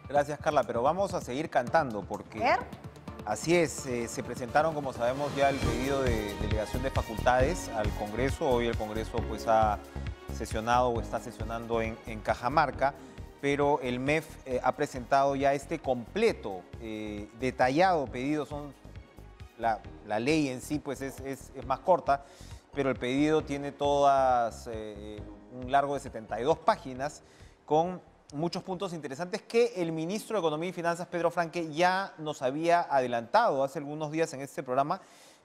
Gracias, Carla, pero vamos a seguir cantando porque ¿Ver? así es, se presentaron, como sabemos, ya el pedido de delegación de facultades al Congreso. Hoy el Congreso pues ha sesionado o está sesionando en Cajamarca, pero el MEF ha presentado ya este completo, detallado pedido. La ley en sí pues es más corta, pero el pedido tiene un largo de 72 páginas con muchos puntos interesantes que el ministro de Economía y Finanzas, Pedro Franque, ya nos había adelantado hace algunos días en este programa,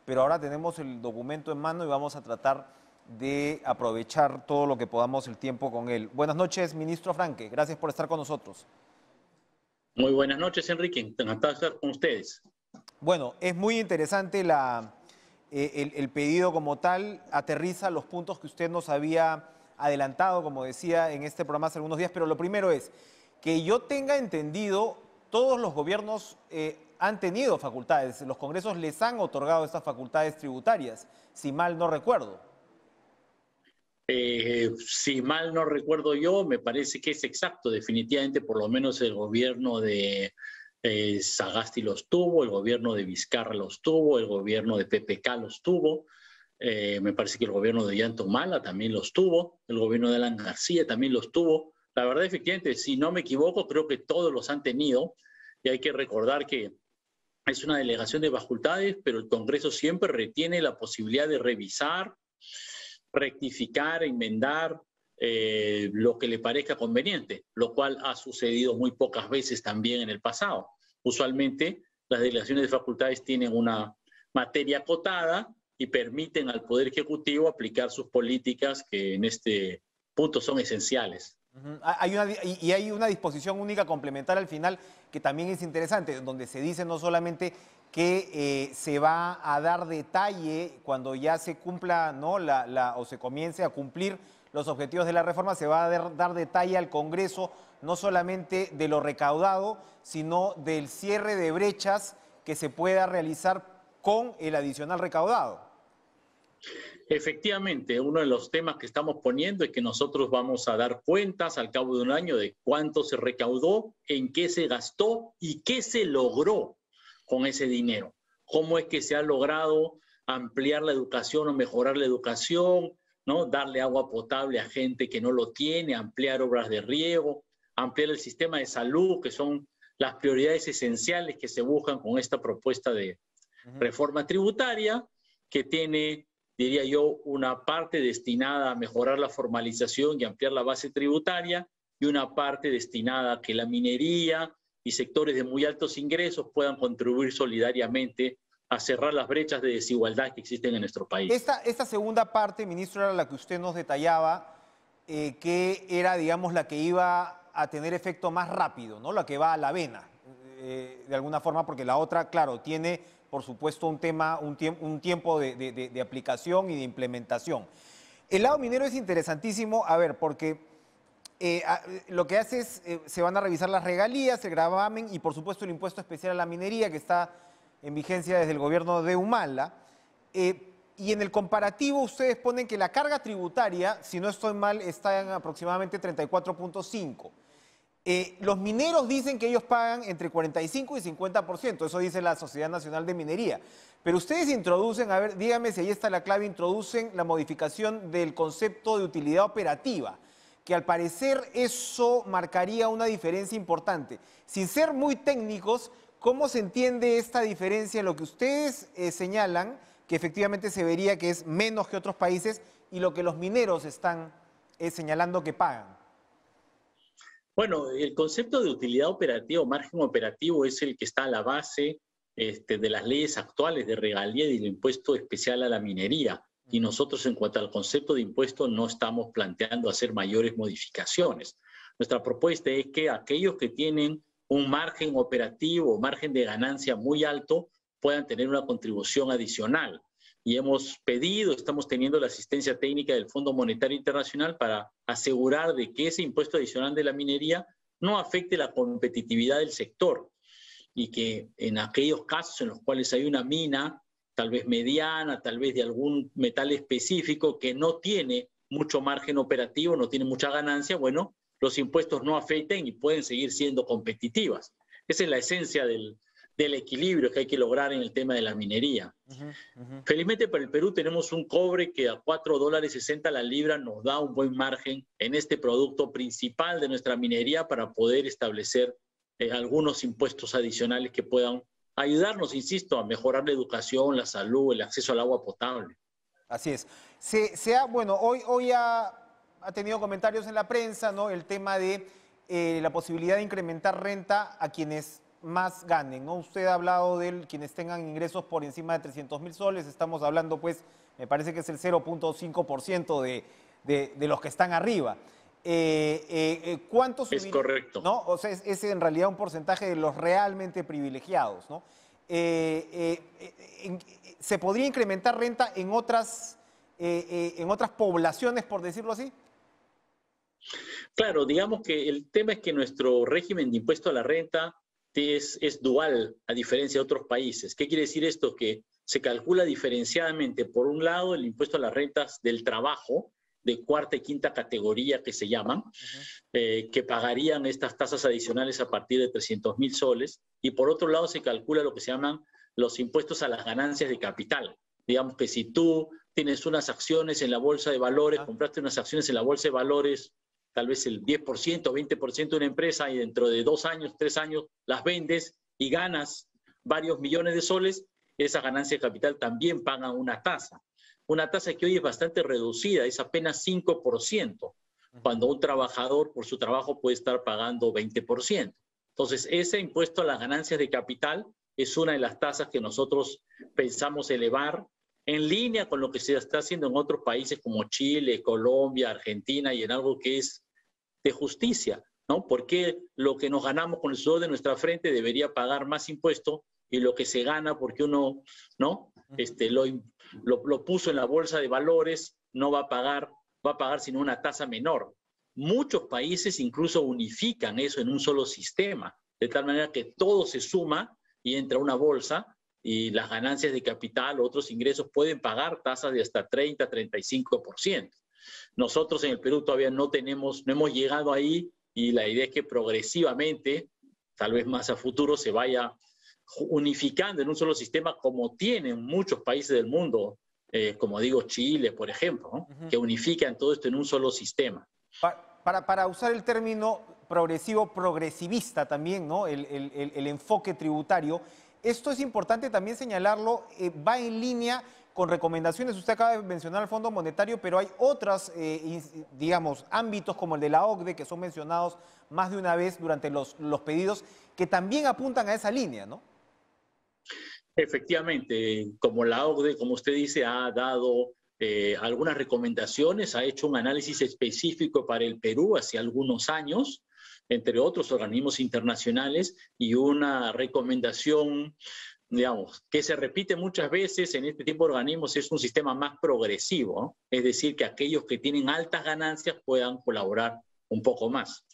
pero ahora tenemos el documento en mano y vamos a tratar de aprovechar todo lo que podamos el tiempo con él. Buenas noches, ministro Franque, gracias por estar con nosotros. Muy buenas noches, Enrique, encantado de estar con ustedes. Bueno, es muy interesante el pedido como tal, aterriza los puntos que usted nos había adelantado, como decía en este programa hace algunos días, pero lo primero es que yo tenga entendido, todos los gobiernos han tenido facultades, los congresos les han otorgado estas facultades tributarias, si mal no recuerdo. Si mal no recuerdo yo, me parece que es exacto, definitivamente, por lo menos el gobierno de Sagasti los tuvo, el gobierno de Vizcarra los tuvo, el gobierno de PPK los tuvo, me parece que el gobierno de Ollanta Humala también los tuvo, el gobierno de Alan García también los tuvo. La verdad, efectivamente, si no me equivoco, creo que todos los han tenido, y hay que recordar que es una delegación de facultades, pero el Congreso siempre retiene la posibilidad de revisar, rectificar, enmendar lo que le parezca conveniente, lo cual ha sucedido muy pocas veces también en el pasado. Usualmente las delegaciones de facultades tienen una materia acotada y permiten al Poder Ejecutivo aplicar sus políticas que en este punto son esenciales. Hay una disposición única complementaria al final que también es interesante, donde se dice no solamente que se va a dar detalle cuando ya se cumpla, ¿no? o se comience a cumplir los objetivos de la reforma, se va a dar detalle al Congreso, no solamente de lo recaudado, sino del cierre de brechas que se pueda realizar con el adicional recaudado. Efectivamente, uno de los temas que estamos poniendo es que nosotros vamos a dar cuentas al cabo de un año de cuánto se recaudó, en qué se gastó y qué se logró con ese dinero. Cómo es que se ha logrado ampliar la educación o mejorar la educación, ¿no? Darle agua potable a gente que no lo tiene, ampliar obras de riego, ampliar el sistema de salud, que son las prioridades esenciales que se buscan con esta propuesta de reforma tributaria, que tiene, diría yo, una parte destinada a mejorar la formalización y ampliar la base tributaria y una parte destinada a que la minería y sectores de muy altos ingresos puedan contribuir solidariamente a cerrar las brechas de desigualdad que existen en nuestro país. Esta segunda parte, ministro, era la que usted nos detallaba, que era, digamos, la que iba a tener efecto más rápido, ¿no? La que va a la vena, de alguna forma, porque la otra, claro, tiene, por supuesto, un tiempo de aplicación y de implementación. El lado minero es interesantísimo, a ver, porque lo que hace es, se van a revisar las regalías, el gravamen y, por supuesto, el impuesto especial a la minería, que está en vigencia desde el gobierno de Humala. Y en el comparativo ustedes ponen que la carga tributaria, si no estoy mal, está en aproximadamente 34.5. Los mineros dicen que ellos pagan entre 45 y 50%, eso dice la Sociedad Nacional de Minería. Pero ustedes introducen, a ver, dígame si ahí está la clave, introducen la modificación del concepto de utilidad operativa, que al parecer eso marcaría una diferencia importante. Sin ser muy técnicos, ¿cómo se entiende esta diferencia en lo que ustedes señalan, que efectivamente se vería que es menos que otros países, y lo que los mineros están señalando que pagan? Bueno, el concepto de utilidad operativa o margen operativo es el que está a la base de las leyes actuales de regalía y del impuesto especial a la minería. Y nosotros, en cuanto al concepto de impuesto, no estamos planteando hacer mayores modificaciones. Nuestra propuesta es que aquellos que tienen un margen operativo o margen de ganancia muy alto puedan tener una contribución adicional. Y hemos pedido, estamos teniendo la asistencia técnica del Fondo Monetario Internacional para asegurar de que ese impuesto adicional de la minería no afecte la competitividad del sector y que en aquellos casos en los cuales hay una mina, tal vez mediana, tal vez de algún metal específico que no tiene mucho margen operativo, no tiene mucha ganancia, bueno, los impuestos no afecten y pueden seguir siendo competitivas. Esa es la esencia del equilibrio que hay que lograr en el tema de la minería. Felizmente para el Perú tenemos un cobre que a $4.60 la libra nos da un buen margen en este producto principal de nuestra minería para poder establecer algunos impuestos adicionales que puedan ayudarnos, insisto, a mejorar la educación, la salud, el acceso al agua potable. Así es. Bueno, hoy ha tenido comentarios en la prensa, ¿no? El tema de la posibilidad de incrementar renta a quienes más ganen, ¿no? Usted ha hablado de quienes tengan ingresos por encima de 300.000 soles, estamos hablando, pues, me parece que es el 0.5% de los que están arriba. ¿Cuánto es correcto. ¿no? O sea, es en realidad un porcentaje de los realmente privilegiados, ¿no? ¿Se podría incrementar renta en otras poblaciones, por decirlo así? Claro, digamos que el tema es que nuestro régimen de impuesto a la renta es dual, a diferencia de otros países. ¿Qué quiere decir esto? Que se calcula diferenciadamente, por un lado, el impuesto a las rentas del trabajo, de cuarta y quinta categoría que se llaman, que pagarían estas tasas adicionales a partir de 300.000 soles, y por otro lado se calcula lo que se llaman los impuestos a las ganancias de capital. Digamos que si tú tienes unas acciones en la bolsa de valores, compraste unas acciones en la bolsa de valores, tal vez el 10%, 20% de una empresa, y dentro de 2 años, 3 años las vendes y ganas varios millones de soles, esa ganancia de capital también pagan una tasa que hoy es bastante reducida, es apenas 5%, cuando un trabajador por su trabajo puede estar pagando 20%. Entonces, ese impuesto a las ganancias de capital es una de las tasas que nosotros pensamos elevar en línea con lo que se está haciendo en otros países como Chile, Colombia, Argentina, y en algo que es de justicia, ¿no? Porque lo que nos ganamos con el sudor de nuestra frente debería pagar más impuesto, y lo que se gana porque uno, ¿no? Lo puso en la bolsa de valores, no va a pagar sino una tasa menor. Muchos países incluso unifican eso en un solo sistema, de tal manera que todo se suma y entra a una bolsa, y las ganancias de capital o otros ingresos pueden pagar tasas de hasta 30, 35%. Nosotros en el Perú todavía no hemos llegado ahí, y la idea es que progresivamente, tal vez más a futuro, se vaya unificando en un solo sistema, como tienen muchos países del mundo, como digo, Chile, por ejemplo, ¿no? Que unifican todo esto en un solo sistema. Para usar el término progresivo, progresivista también, ¿no? El enfoque tributario. Esto es importante también señalarlo, va en línea con recomendaciones. Usted acaba de mencionar el Fondo Monetario, pero hay otros, digamos, ámbitos como el de la OCDE, que son mencionados más de una vez durante los pedidos, que también apuntan a esa línea, ¿no? Efectivamente, como la OCDE, como usted dice, ha dado algunas recomendaciones, ha hecho un análisis específico para el Perú hace algunos años, entre otros organismos internacionales, y una recomendación, digamos, que se repite muchas veces en este tipo de organismos, es un sistema más progresivo, ¿no? Es decir, que aquellos que tienen altas ganancias puedan colaborar un poco más.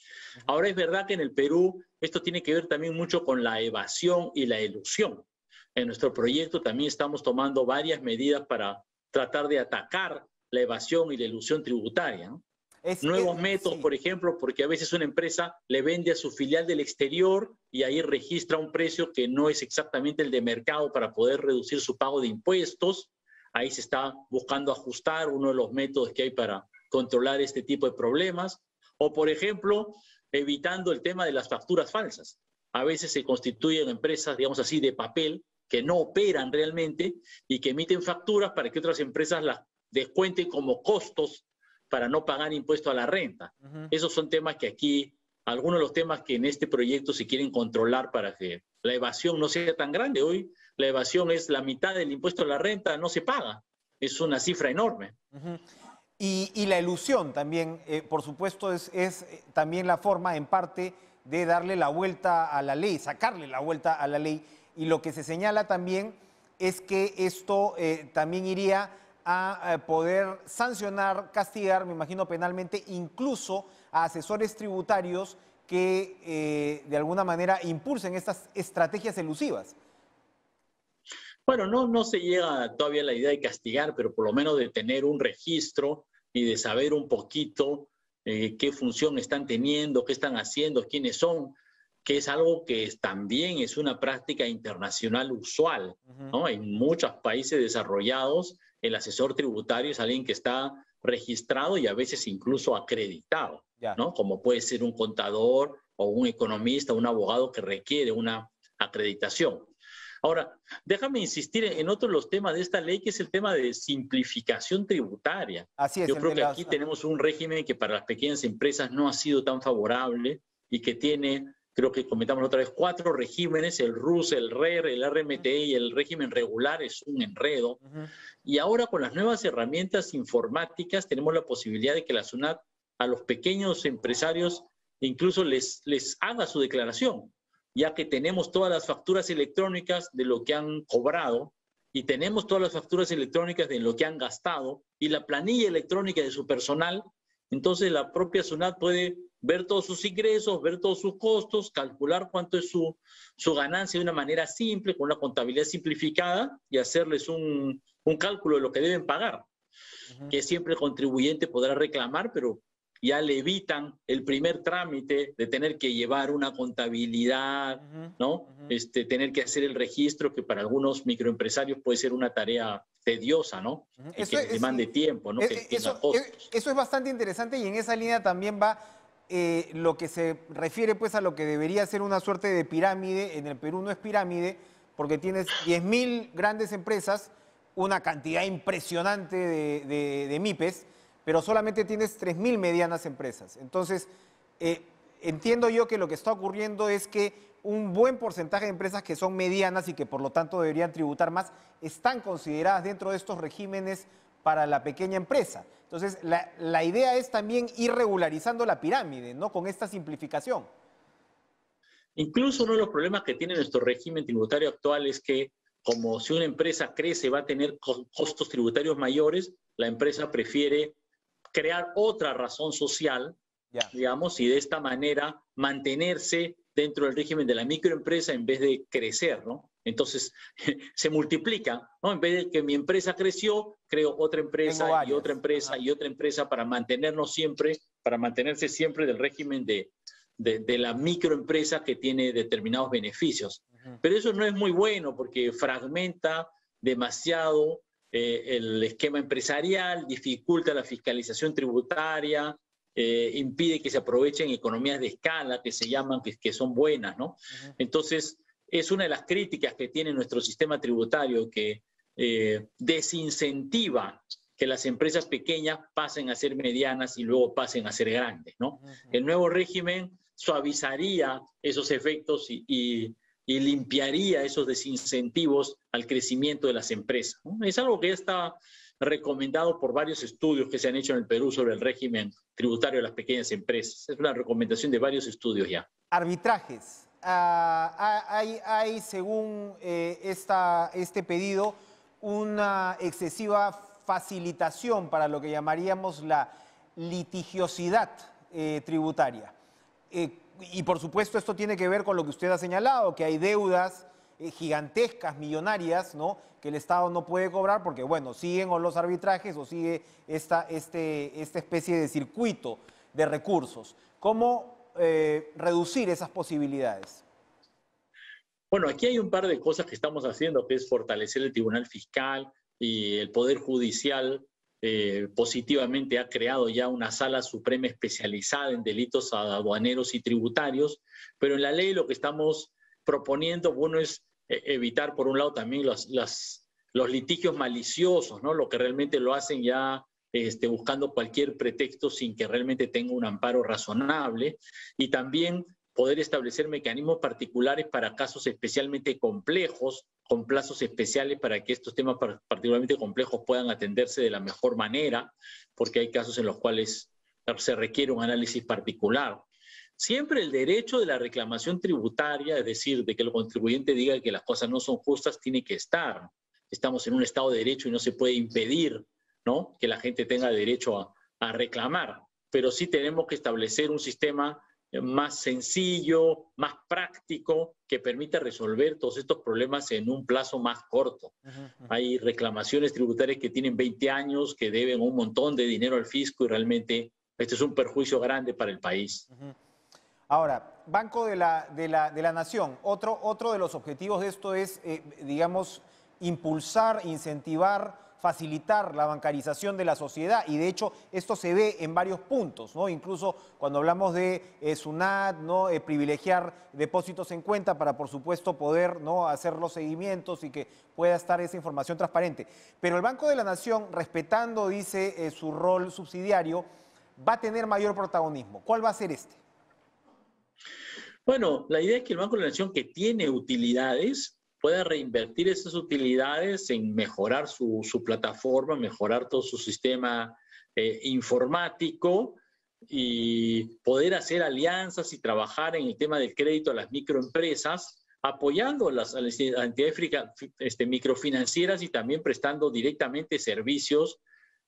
Ahora, es verdad que en el Perú esto tiene que ver también mucho con la evasión y la elusión. En nuestro proyecto también estamos tomando varias medidas para tratar de atacar la evasión y la elusión tributaria, ¿no? Nuevos métodos, sí. Por ejemplo, porque a veces una empresa le vende a su filial del exterior y ahí registra un precio que no es exactamente el de mercado para poder reducir su pago de impuestos. Ahí se está buscando ajustar uno de los métodos que hay para controlar este tipo de problemas. O, por ejemplo, evitando el tema de las facturas falsas. A veces se constituyen empresas, digamos así, de papel, que no operan realmente y que emiten facturas para que otras empresas las descuenten como costos para no pagar impuesto a la renta. Esos son temas que aquí, algunos de los temas que en este proyecto se quieren controlar para que la evasión no sea tan grande. Hoy la evasión es la mitad del impuesto a la renta, no se paga. Es una cifra enorme. Y la elusión también, por supuesto, es también la forma, en parte, de darle la vuelta a la ley, sacarle la vuelta a la ley. Y lo que se señala también es que esto también iría a poder sancionar, castigar, me imagino penalmente, incluso a asesores tributarios que de alguna manera impulsen estas estrategias elusivas. Bueno, no se llega todavía a la idea de castigar, pero por lo menos de tener un registro y de saber un poquito qué función están teniendo, qué están haciendo, quiénes son, que es algo que también es una práctica internacional usual, ¿no? En muchos países desarrollados, el asesor tributario es alguien que está registrado y a veces incluso acreditado, ¿no? Como puede ser un contador o un economista, un abogado que requiere una acreditación. Ahora, déjame insistir en otro de los temas de esta ley, que es el tema de simplificación tributaria. Así es. Yo creo que aquí tenemos un régimen que para las pequeñas empresas no ha sido tan favorable y que tiene, creo que comentamos la otra vez, 4 regímenes: el RUS, el RER, el RMTE y el régimen regular. Es un enredo. Y ahora, con las nuevas herramientas informáticas, tenemos la posibilidad de que la SUNAT a los pequeños empresarios incluso les haga su declaración, ya que tenemos todas las facturas electrónicas de lo que han cobrado y tenemos todas las facturas electrónicas de lo que han gastado y la planilla electrónica de su personal. Entonces la propia SUNAT puede ver todos sus ingresos, ver todos sus costos, calcular cuánto es su ganancia de una manera simple, con una contabilidad simplificada, y hacerles un cálculo de lo que deben pagar, que siempre el contribuyente podrá reclamar, pero ya le evitan el primer trámite de tener que llevar una contabilidad, ¿no? Tener que hacer el registro, que para algunos microempresarios puede ser una tarea tediosa, ¿no? Y que demande tiempo, ¿no? Que tenga costos. Eso es bastante interesante, y en esa línea también va lo que se refiere pues a lo que debería ser una suerte de pirámide. En el Perú no es pirámide porque tienes 10.000 grandes empresas, una cantidad impresionante de MIPES, pero solamente tienes 3.000 medianas empresas. Entonces, entiendo yo que lo que está ocurriendo es que un buen porcentaje de empresas que son medianas y que por lo tanto deberían tributar más, están consideradas dentro de estos regímenes para la pequeña empresa. Entonces, la idea es también ir regularizando la pirámide, ¿no? Con esta simplificación. Incluso uno de los problemas que tiene nuestro régimen tributario actual es que, como si una empresa crece va a tener costos tributarios mayores, la empresa prefiere crear otra razón social, digamos, y de esta manera mantenerse dentro del régimen de la microempresa en vez de crecer, ¿no? Entonces, se multiplica, ¿no? En vez de que mi empresa creció, creo otra empresa y otra empresa y otra empresa para mantenerse siempre del régimen de la microempresa que tiene determinados beneficios. Pero eso no es muy bueno porque fragmenta demasiado el esquema empresarial, dificulta la fiscalización tributaria, impide que se aprovechen economías de escala, que se llaman, que son buenas, ¿no? Entonces, es una de las críticas que tiene nuestro sistema tributario, que desincentiva que las empresas pequeñas pasen a ser medianas y luego pasen a ser grandes, ¿no? El nuevo régimen suavizaría esos efectos y limpiaría esos desincentivos al crecimiento de las empresas, ¿no? Es algo que ya está recomendado por varios estudios que se han hecho en el Perú sobre el régimen tributario de las pequeñas empresas. Es una recomendación de varios estudios ya. Arbitrajes. Hay según este pedido, una excesiva facilitación para lo que llamaríamos la litigiosidad tributaria. Y por supuesto esto tiene que ver con lo que usted ha señalado, que hay deudas gigantescas, millonarias, ¿no?, que el Estado no puede cobrar porque, bueno, siguen o los arbitrajes o sigue esta especie de circuito de recursos. ¿Cómo reducir esas posibilidades? Bueno, aquí hay un par de cosas que estamos haciendo, que es fortalecer el Tribunal Fiscal, y el Poder Judicial positivamente ha creado ya una sala suprema especializada en delitos aduaneros y tributarios, pero en la ley lo que estamos proponiendo, bueno, es evitar por un lado también los litigios maliciosos, ¿no? Lo que realmente lo hacen ya buscando cualquier pretexto sin que realmente tenga un amparo razonable, y también poder establecer mecanismos particulares para casos especialmente complejos, con plazos especiales para que estos temas particularmente complejos puedan atenderse de la mejor manera, porque hay casos en los cuales se requiere un análisis particular. Siempre el derecho de la reclamación tributaria, es decir, de que el contribuyente diga que las cosas no son justas, tiene que estar. Estamos en un Estado de Derecho y no se puede impedir, ¿no?, que la gente tenga derecho a reclamar, pero sí tenemos que establecer un sistema más sencillo, más práctico, que permita resolver todos estos problemas en un plazo más corto. Hay reclamaciones tributarias que tienen 20 años, que deben un montón de dinero al fisco y realmente este es un perjuicio grande para el país. Ahora, Banco de la Nación, otro de los objetivos de esto es, digamos, impulsar, incentivar, facilitar la bancarización de la sociedad, y de hecho esto se ve en varios puntos, ¿no? Incluso cuando hablamos de SUNAT, ¿no? Privilegiar depósitos en cuenta para, por supuesto, poder, ¿no? hacer los seguimientos y que pueda estar esa información transparente. Pero el Banco de la Nación, respetando, dice, su rol subsidiario, va a tener mayor protagonismo. ¿Cuál va a ser este? Bueno, la idea es que el Banco de la Nación, que tiene utilidades, pueda reinvertir esas utilidades en mejorar su plataforma, mejorar todo su sistema informático y poder hacer alianzas y trabajar en el tema del crédito a las microempresas, apoyando a las entidades microfinancieras y también prestando directamente servicios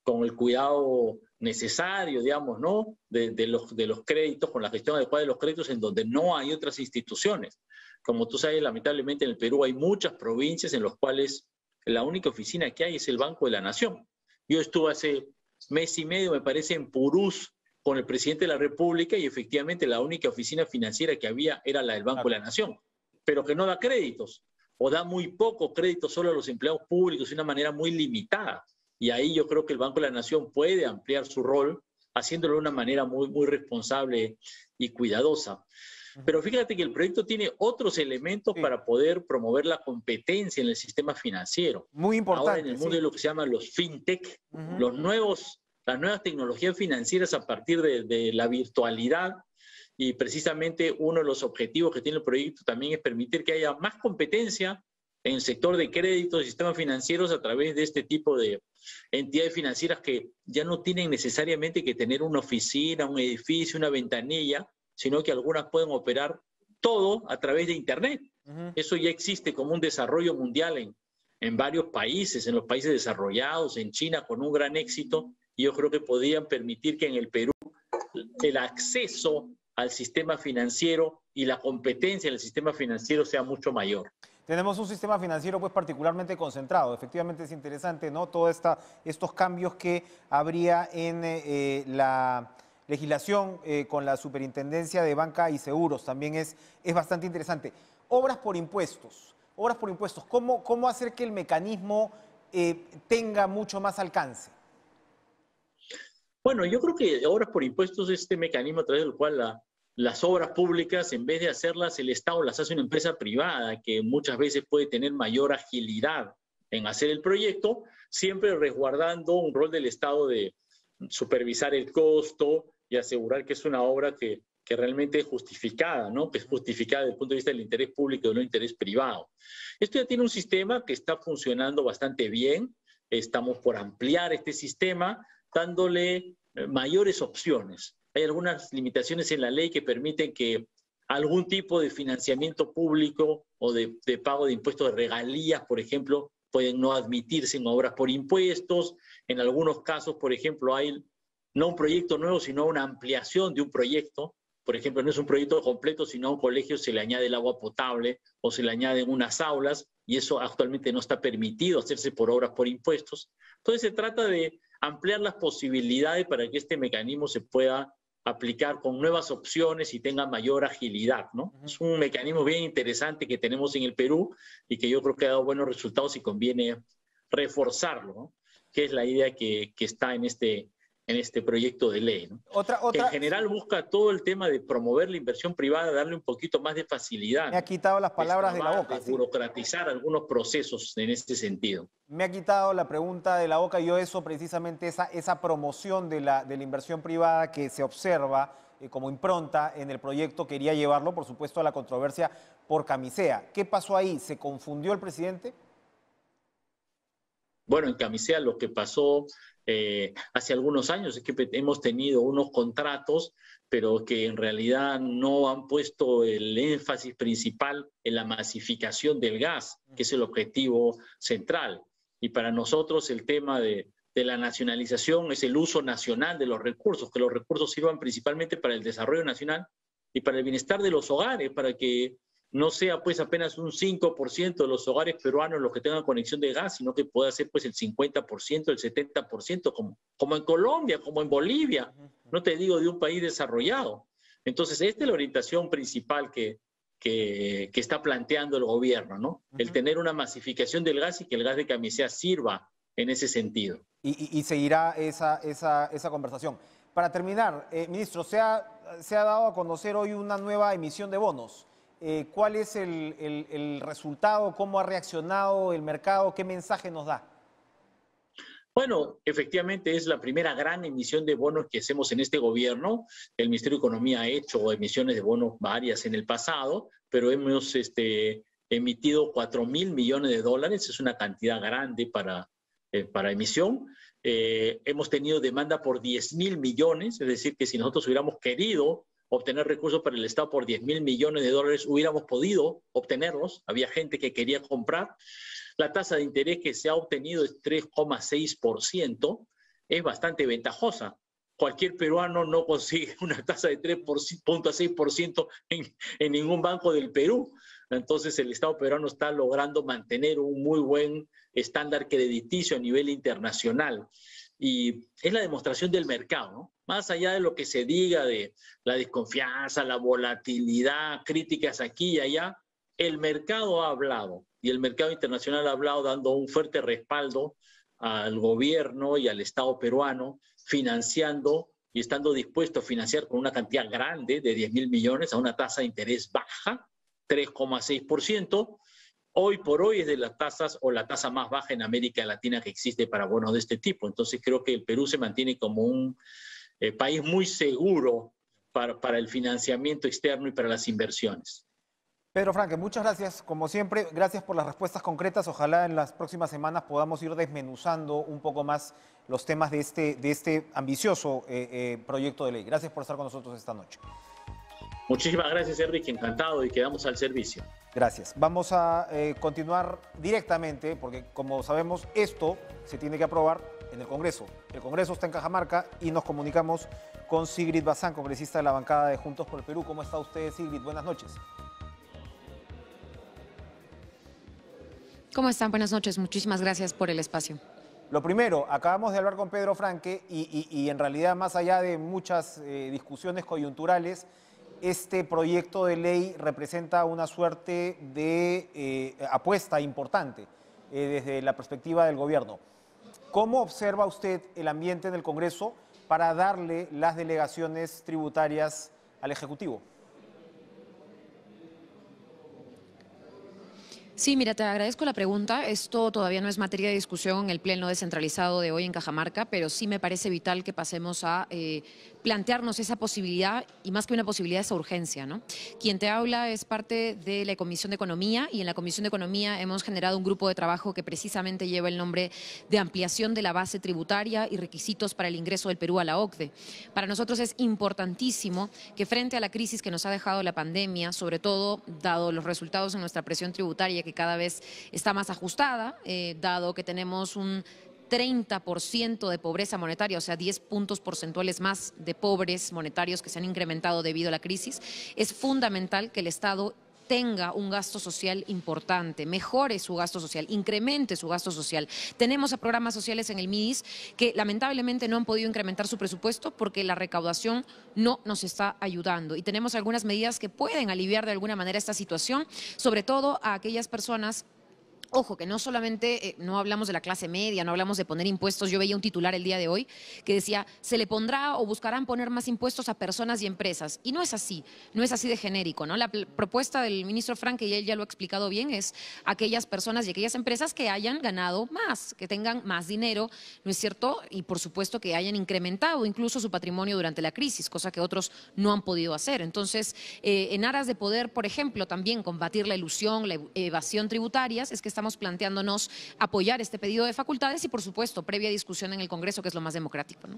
con el cuidado necesario, digamos, ¿no? de los créditos, con la gestión adecuada de los créditos en donde no hay otras instituciones. Como tú sabes, lamentablemente en el Perú hay muchas provincias en las cuales la única oficina que hay es el Banco de la Nación. Yo estuve hace mes y medio, me parece, en Purús con el presidente de la República y efectivamente la única oficina financiera que había era la del Banco de la Nación, pero que no da créditos o da muy poco crédito solo a los empleados públicos de una manera muy limitada. Y ahí yo creo que el Banco de la Nación puede ampliar su rol, haciéndolo de una manera muy responsable y cuidadosa. Pero fíjate que el proyecto tiene otros elementos para poder promover la competencia en el sistema financiero. Muy importante. Ahora en el mundo de lo que se llama los fintech, las nuevas tecnologías financieras a partir de la virtualidad, y precisamente uno de los objetivos que tiene el proyecto también es permitir que haya más competencia en el sector de créditos y sistemas financieros a través de este tipo de entidades financieras que ya no tienen necesariamente que tener una oficina, un edificio, una ventanilla, sino que algunas pueden operar todo a través de Internet. Eso ya existe como un desarrollo mundial en varios países, en los países desarrollados, en China con un gran éxito, y yo creo que podrían permitir que en el Perú el acceso al sistema financiero y la competencia en el sistema financiero sea mucho mayor. Tenemos un sistema financiero pues particularmente concentrado. Efectivamente es interesante, ¿no? Todos estos cambios que habría en la legislación con la Superintendencia de Banca y Seguros también es bastante interesante. Obras por impuestos. ¿Cómo hacer que el mecanismo tenga mucho más alcance? Bueno, yo creo que obras por impuestos es este mecanismo a través del cual las obras públicas, en vez de hacerlas el Estado, las hace una empresa privada que muchas veces puede tener mayor agilidad en hacer el proyecto, siempre resguardando un rol del Estado de supervisar el costo y asegurar que es una obra que realmente es justificada, ¿no? Que es justificada desde el punto de vista del interés público y no del interés privado. Esto ya tiene un sistema que está funcionando bastante bien. Estamos por ampliar este sistema, dándole mayores opciones. Hay algunas limitaciones en la ley que permiten que algún tipo de financiamiento público o de pago de impuestos de regalías, por ejemplo, pueden no admitirse en obras por impuestos. En algunos casos, por ejemplo, hay no un proyecto nuevo, sino una ampliación de un proyecto. Por ejemplo, no es un proyecto completo, sino a un colegio se le añade el agua potable o se le añaden unas aulas, y eso actualmente no está permitido hacerse por obras por impuestos. Entonces se trata de ampliar las posibilidades para que este mecanismo se pueda aplicar con nuevas opciones y tenga mayor agilidad, ¿no? Es un mecanismo bien interesante que tenemos en el Perú y que yo creo que ha dado buenos resultados y conviene reforzarlo, ¿no? Que es la idea que está en este proyecto de ley, ¿no? Que en general busca todo el tema de promover la inversión privada, darle un poquito más de facilidad. Me ha quitado las palabras de la boca. Burocratizar algunos procesos en este sentido. Me ha quitado la pregunta de la boca. Yo eso precisamente, esa promoción de la inversión privada que se observa como impronta en el proyecto, quería llevarlo, por supuesto, a la controversia por Camisea. ¿Qué pasó ahí? ¿Se confundió el presidente? Bueno, en Camisea lo que pasó hace algunos años es que hemos tenido unos contratos, pero que en realidad no han puesto el énfasis principal en la masificación del gas, que es el objetivo central. Y para nosotros el tema de la nacionalización es el uso nacional de los recursos, que los recursos sirvan principalmente para el desarrollo nacional y para el bienestar de los hogares, para que no sea pues apenas un 5% de los hogares peruanos los que tengan conexión de gas, sino que pueda ser pues el 50%, el 70%, como en Colombia, como en Bolivia, no te digo de un país desarrollado. Entonces, esta es la orientación principal que está planteando el gobierno, ¿no? El tener una masificación del gas y que el gas de camisea sirva en ese sentido. Y seguirá esa conversación. Para terminar, ministro, se ha dado a conocer hoy una nueva emisión de bonos. ¿Cuál es el resultado? ¿Cómo ha reaccionado el mercado? ¿Qué mensaje nos da? Bueno, efectivamente es la primera gran emisión de bonos que hacemos en este gobierno. El Ministerio de Economía ha hecho emisiones de bonos varias en el pasado, pero hemos emitido 4.000 millones de dólares. Es una cantidad grande para emisión. Hemos tenido demanda por 10.000 millones, es decir, que si nosotros hubiéramos querido obtener recursos para el Estado por 10.000 millones de dólares, hubiéramos podido obtenerlos. Había gente que quería comprar. La tasa de interés que se ha obtenido es 3,6%, es bastante ventajosa. Cualquier peruano no consigue una tasa de 3,6% en ningún banco del Perú. Entonces el Estado peruano está logrando mantener un muy buen estándar crediticio a nivel internacional. Y es la demostración del mercado, ¿no? Más allá de lo que se diga de la desconfianza, la volatilidad, críticas aquí y allá, el mercado ha hablado y el mercado internacional ha hablado dando un fuerte respaldo al gobierno y al Estado peruano, financiando y estando dispuesto a financiar con una cantidad grande de 10.000 millones a una tasa de interés baja, 3,6%. Hoy por hoy es de las tasas o la tasa más baja en América Latina que existe para bonos de este tipo. Entonces creo que el Perú se mantiene como un país muy seguro para el financiamiento externo y para las inversiones. Pedro Franque, muchas gracias. Como siempre, gracias por las respuestas concretas. Ojalá en las próximas semanas podamos ir desmenuzando un poco más los temas de este ambicioso proyecto de ley. Gracias por estar con nosotros esta noche. Muchísimas gracias, Enrique. Encantado y quedamos al servicio. Gracias. Vamos a continuar directamente, porque como sabemos, esto se tiene que aprobar en el Congreso. El Congreso está en Cajamarca y nos comunicamos con Sigrid Bazán, congresista de la bancada de Juntos por el Perú. ¿Cómo está usted, Sigrid? Buenas noches. ¿Cómo están? Buenas noches. Muchísimas gracias por el espacio. Lo primero, acabamos de hablar con Pedro Franque y en realidad, más allá de muchas discusiones coyunturales, este proyecto de ley representa una suerte de apuesta importante desde la perspectiva del gobierno. ¿Cómo observa usted el ambiente en el Congreso para darle las delegaciones tributarias al Ejecutivo? Sí, mira, te agradezco la pregunta. Esto todavía no es materia de discusión en el pleno descentralizado de hoy en Cajamarca, pero sí me parece vital que pasemos a plantearnos esa posibilidad, y más que una posibilidad, esa urgencia, ¿no? Quien te habla es parte de la Comisión de Economía, y en la Comisión de Economía hemos generado un grupo de trabajo que precisamente lleva el nombre de ampliación de la base tributaria y requisitos para el ingreso del Perú a la OCDE. Para nosotros es importantísimo que frente a la crisis que nos ha dejado la pandemia, sobre todo dado los resultados en nuestra presión tributaria que cada vez está más ajustada, dado que tenemos un 30% de pobreza monetaria, o sea, 10 puntos porcentuales más de pobres monetarios que se han incrementado debido a la crisis, es fundamental que el Estado tenga un gasto social importante, mejore su gasto social, incremente su gasto social. Tenemos a programas sociales en el MIDIS que lamentablemente no han podido incrementar su presupuesto porque la recaudación no nos está ayudando, y tenemos algunas medidas que pueden aliviar de alguna manera esta situación, sobre todo a aquellas personas. Ojo, que no solamente no hablamos de la clase media, no hablamos de poner impuestos. Yo veía un titular el día de hoy que decía, se le pondrá o buscarán poner más impuestos a personas y empresas. Y no es así, no es así de genérico, ¿no? La propuesta del ministro Franque, y él ya lo ha explicado bien, es aquellas personas y aquellas empresas que hayan ganado más, que tengan más dinero, ¿no es cierto? Y por supuesto que hayan incrementado incluso su patrimonio durante la crisis, cosa que otros no han podido hacer. Entonces, en aras de poder, por ejemplo, también combatir la ilusión, la evasión tributarias, es que estamos planteándonos apoyar este pedido de facultades y, por supuesto, previa discusión en el Congreso, que es lo más democrático, ¿no?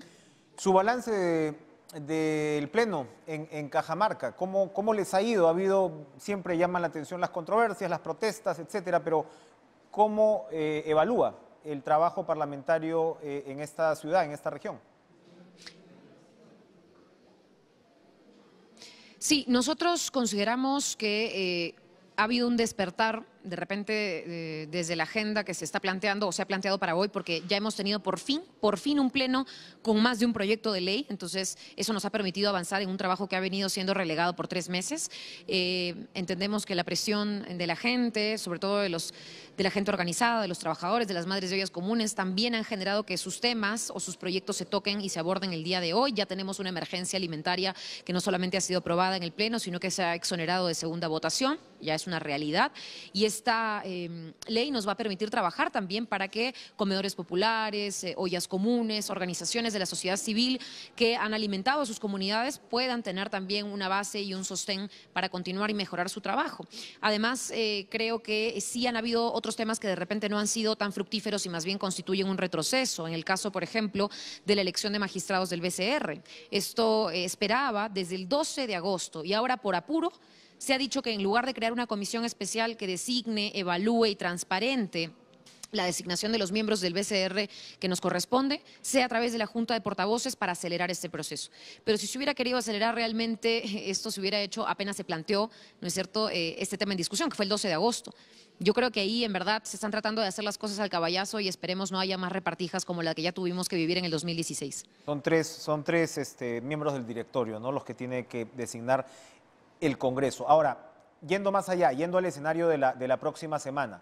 Su balance del Pleno en Cajamarca, ¿cómo les ha ido? Ha habido, siempre llaman la atención las controversias, las protestas, etcétera, pero ¿cómo evalúa el trabajo parlamentario en esta ciudad, en esta región? Sí, nosotros consideramos que ha habido un despertar de repente desde la agenda que se está planteando o se ha planteado para hoy, porque ya hemos tenido por fin un pleno con más de un proyecto de ley. Entonces eso nos ha permitido avanzar en un trabajo que ha venido siendo relegado por 3 meses. Entendemos que la presión de la gente, sobre todo de la gente organizada, de los trabajadores, de las madres de ollas comunes, también han generado que sus temas o sus proyectos se toquen y se aborden el día de hoy. Ya tenemos una emergencia alimentaria que no solamente ha sido aprobada en el pleno, sino que se ha exonerado de segunda votación. Ya es una realidad, y esta ley nos va a permitir trabajar también para que comedores populares, ollas comunes, organizaciones de la sociedad civil que han alimentado a sus comunidades puedan tener también una base y un sostén para continuar y mejorar su trabajo. Además, creo que sí han habido otros temas que de repente no han sido tan fructíferos y más bien constituyen un retroceso. En el caso, por ejemplo, de la elección de magistrados del BCR. Esto esperaba desde el 12 de agosto y ahora por apuro se ha dicho que en lugar de crear una comisión especial que designe, evalúe y transparente la designación de los miembros del BCR que nos corresponde, sea a través de la Junta de Portavoces para acelerar este proceso. Pero si se hubiera querido acelerar realmente, esto se hubiera hecho apenas se planteó, ¿no es cierto?, este tema en discusión, que fue el 12 de agosto. Yo creo que ahí, en verdad, se están tratando de hacer las cosas al caballazo y esperemos no haya más repartijas como la que ya tuvimos que vivir en el 2016. Son tres miembros del directorio, ¿no?, los que tiene que designar el Congreso. Ahora, yendo más allá, yendo al escenario de la próxima semana,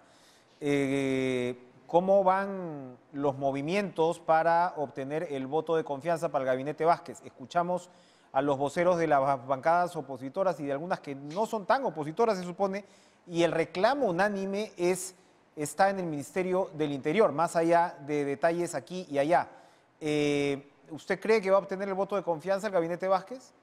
¿cómo van los movimientos para obtener el voto de confianza para el gabinete Vázquez? Escuchamos a los voceros de las bancadas opositoras y de algunas que no son tan opositoras, se supone, y el reclamo unánime está en el Ministerio del Interior, más allá de detalles aquí y allá. ¿Usted cree que va a obtener el voto de confianza el gabinete Vázquez?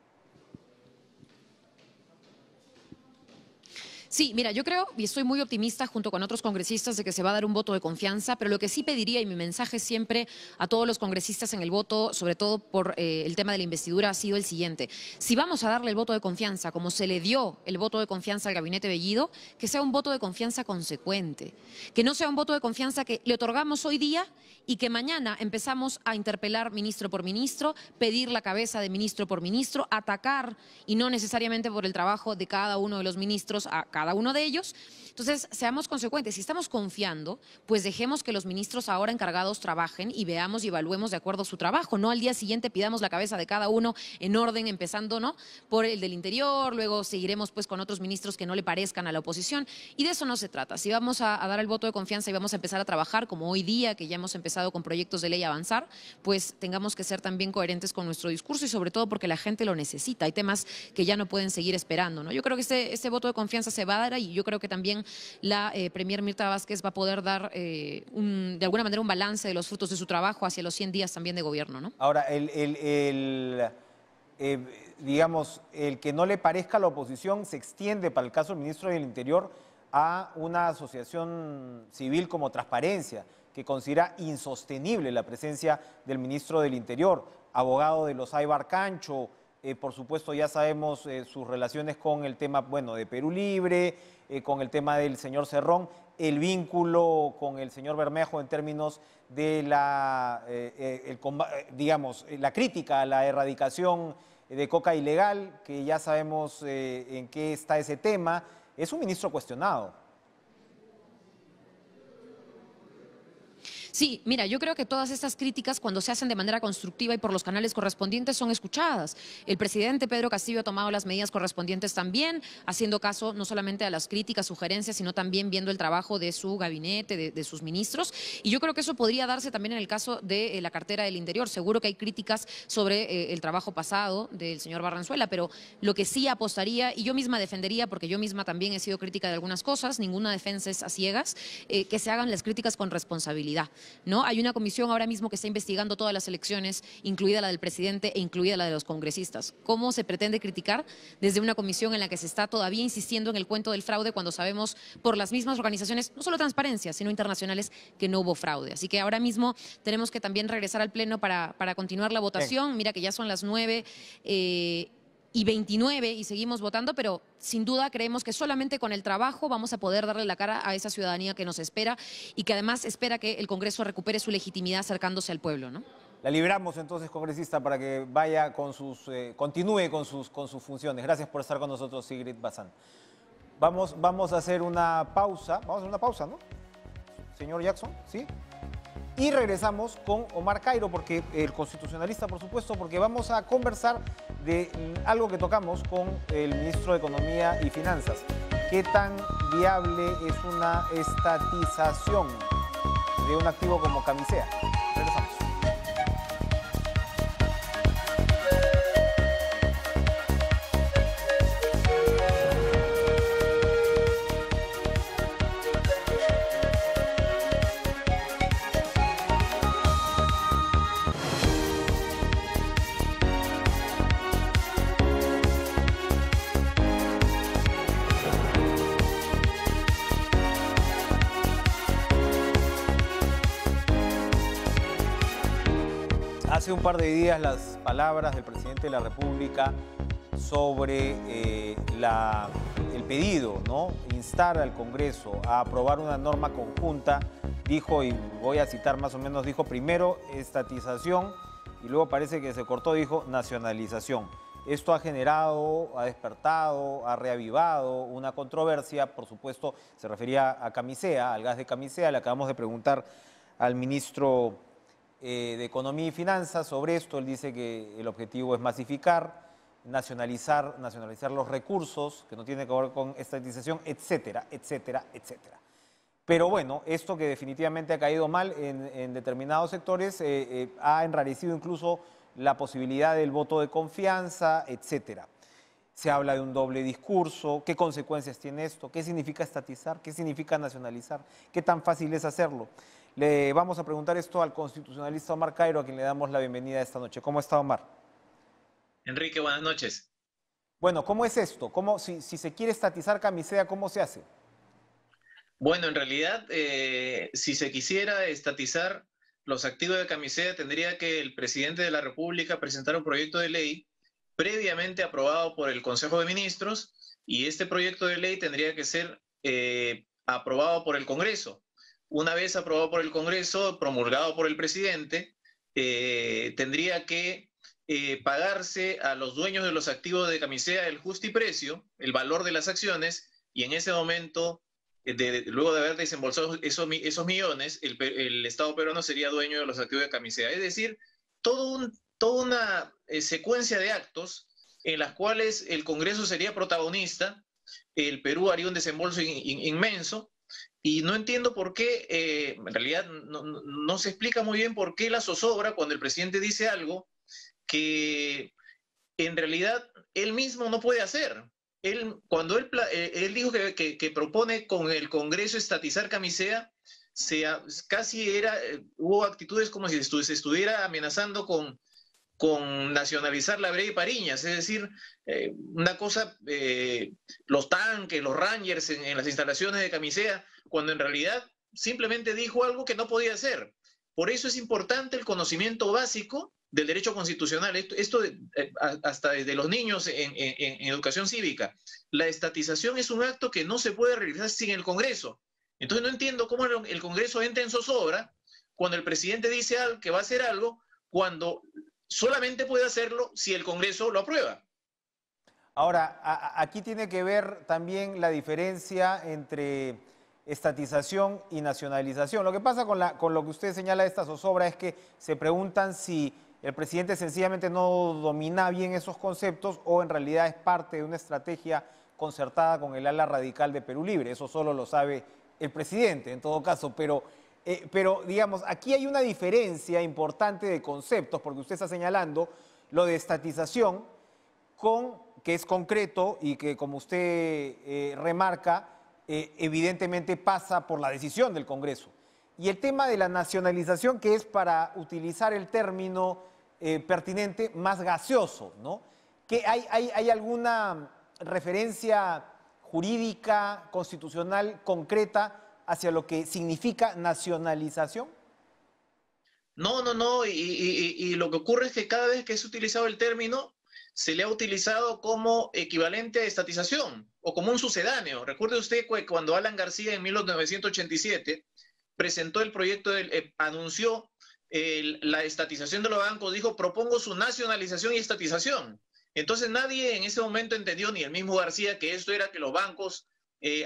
Sí, mira, yo creo y estoy muy optimista junto con otros congresistas de que se va a dar un voto de confianza, pero lo que sí pediría, y mi mensaje siempre a todos los congresistas en el voto, sobre todo por el tema de la investidura, ha sido el siguiente. Si vamos a darle el voto de confianza, como se le dio el voto de confianza al gabinete Bellido, que sea un voto de confianza consecuente, que no sea un voto de confianza que le otorgamos hoy día y que mañana empezamos a interpelar ministro por ministro, pedir la cabeza de ministro por ministro, atacar, y no necesariamente por el trabajo de cada uno de los ministros a cada uno de ellos. Entonces, seamos consecuentes. Si estamos confiando, pues dejemos que los ministros ahora encargados trabajen y veamos y evaluemos de acuerdo a su trabajo. No al día siguiente pidamos la cabeza de cada uno en orden, empezando, ¿no?, por el del Interior, luego seguiremos pues con otros ministros que no le parezcan a la oposición. Y de eso no se trata. Si vamos a dar el voto de confianza y vamos a empezar a trabajar, como hoy día, que ya hemos empezado con proyectos de ley a avanzar, pues tengamos que ser también coherentes con nuestro discurso y sobre todo porque la gente lo necesita. Hay temas que ya no pueden seguir esperando, ¿no? Yo creo que este voto de confianza se va a dar y yo creo que también la premier Mirta Vázquez va a poder dar de alguna manera un balance de los frutos de su trabajo hacia los 100 días también de gobierno, ¿no? Ahora, digamos, el que no le parezca a la oposición se extiende para el caso del ministro del Interior a una asociación civil como Transparencia, que considera insostenible la presencia del ministro del Interior, abogado de los Aybar Cancho. Por supuesto, ya sabemos sus relaciones con el tema, bueno, de Perú Libre, con el tema del señor Cerrón, el vínculo con el señor Bermejo en términos de digamos, la crítica a la erradicación de coca ilegal, que ya sabemos en qué está ese tema. Es un ministro cuestionado. Sí, mira, yo creo que todas estas críticas, cuando se hacen de manera constructiva y por los canales correspondientes, son escuchadas. El presidente Pedro Castillo ha tomado las medidas correspondientes también, haciendo caso no solamente a las críticas, sugerencias, sino también viendo el trabajo de su gabinete, de sus ministros. Y yo creo que eso podría darse también en el caso de la cartera del Interior. Seguro que hay críticas sobre el trabajo pasado del señor Barranzuela, pero lo que sí apostaría, y yo misma defendería, porque yo misma también he sido crítica de algunas cosas, ninguna defensa es a ciegas, que se hagan las críticas con responsabilidad, ¿no? Hay una comisión ahora mismo que está investigando todas las elecciones, incluida la del presidente e incluida la de los congresistas. ¿Cómo se pretende criticar desde una comisión en la que se está todavía insistiendo en el cuento del fraude cuando sabemos por las mismas organizaciones, no solo Transparencia, sino internacionales, que no hubo fraude? Así que ahora mismo tenemos que también regresar al Pleno para continuar la votación. Bien. Mira que ya son las 9:29 y seguimos votando, pero sin duda creemos que solamente con el trabajo vamos a poder darle la cara a esa ciudadanía que nos espera y que además espera que el Congreso recupere su legitimidad acercándose al pueblo, ¿no? La libramos entonces, congresista, para que vaya con continúe con sus funciones. Gracias por estar con nosotros, Sigrid Bazán. Vamos a hacer una pausa. Vamos a hacer una pausa, ¿no? Señor Jackson, ¿sí? Y regresamos con Omar Cairo, porque el constitucionalista, por supuesto, porque vamos a conversar de algo que tocamos con el ministro de Economía y Finanzas. ¿Qué tan viable es una estatización de un activo como Camisea? Regresamos. Hace un par de días las palabras del presidente de la República sobre el pedido, ¿no? Instar al Congreso a aprobar una norma conjunta, dijo, y voy a citar más o menos, dijo primero estatización y luego parece que se cortó, dijo nacionalización. Esto ha generado, ha despertado, ha reavivado una controversia, por supuesto, se refería a Camisea, al gas de Camisea. Le acabamos de preguntar al ministro de Economía y Finanzas sobre esto. Él dice que el objetivo es masificar, nacionalizar los recursos, que no tiene que ver con estatización, etcétera, etcétera, etcétera. Pero bueno, esto que definitivamente ha caído mal en determinados sectores ha enrarecido incluso la posibilidad del voto de confianza, etcétera. Se habla de un doble discurso. ¿Qué consecuencias tiene esto? ¿Qué significa estatizar? ¿Qué significa nacionalizar? ¿Qué tan fácil es hacerlo? Le vamos a preguntar esto al constitucionalista Omar Cairo, a quien le damos la bienvenida esta noche. ¿Cómo está, Omar? Enrique, buenas noches. Bueno, ¿cómo es esto? Si se quiere estatizar Camisea, ¿cómo se hace? Bueno, en realidad, si se quisiera estatizar los activos de Camisea, tendría que el presidente de la República presentar un proyecto de ley previamente aprobado por el Consejo de Ministros, y este proyecto de ley tendría que ser aprobado por el Congreso. Una vez aprobado por el Congreso, promulgado por el presidente, tendría que pagarse a los dueños de los activos de Camisea el justiprecio, el valor de las acciones, y en ese momento, luego de haber desembolsado esos millones, el Estado peruano sería dueño de los activos de Camisea. Es decir, toda una secuencia de actos en las cuales el Congreso sería protagonista, el Perú haría un desembolso inmenso. Y no entiendo por qué, en realidad no se explica muy bien por qué la zozobra cuando el presidente dice algo que en realidad él mismo no puede hacer. Cuando él dijo que propone con el Congreso estatizar Camisea, hubo actitudes como si se estuviera amenazando con nacionalizar la Brea y Pariñas, es decir, una cosa, los tanques, los Rangers en las instalaciones de Camisea, cuando en realidad simplemente dijo algo que no podía hacer. Por eso es importante el conocimiento básico del derecho constitucional, esto hasta desde los niños en educación cívica. La estatización es un acto que no se puede realizar sin el Congreso. Entonces no entiendo cómo el Congreso entra en zozobra cuando el presidente dice que va a hacer algo, cuando solamente puede hacerlo si el Congreso lo aprueba. Ahora, aquí tiene que ver también la diferencia entre estatización y nacionalización. Lo que pasa con lo que usted señala de esta zozobra es que se preguntan si el presidente sencillamente no domina bien esos conceptos o en realidad es parte de una estrategia concertada con el ala radical de Perú Libre. Eso solo lo sabe el presidente, en todo caso, pero digamos, aquí hay una diferencia importante de conceptos, porque usted está señalando lo de estatización, que es concreto y que, como usted remarca, evidentemente pasa por la decisión del Congreso. Y el tema de la nacionalización, que es, para utilizar el término pertinente, más gaseoso, ¿no? ¿Hay alguna referencia jurídica, constitucional, concreta hacia lo que significa nacionalización? No, y lo que ocurre es que cada vez que es utilizado el término, se le ha utilizado como equivalente a estatización o como un sucedáneo. Recuerde usted cuando Alan García en 1987 presentó el proyecto, anunció la estatización de los bancos, dijo: propongo su nacionalización y estatización. Entonces nadie en ese momento entendió, ni el mismo García, que esto era que los bancos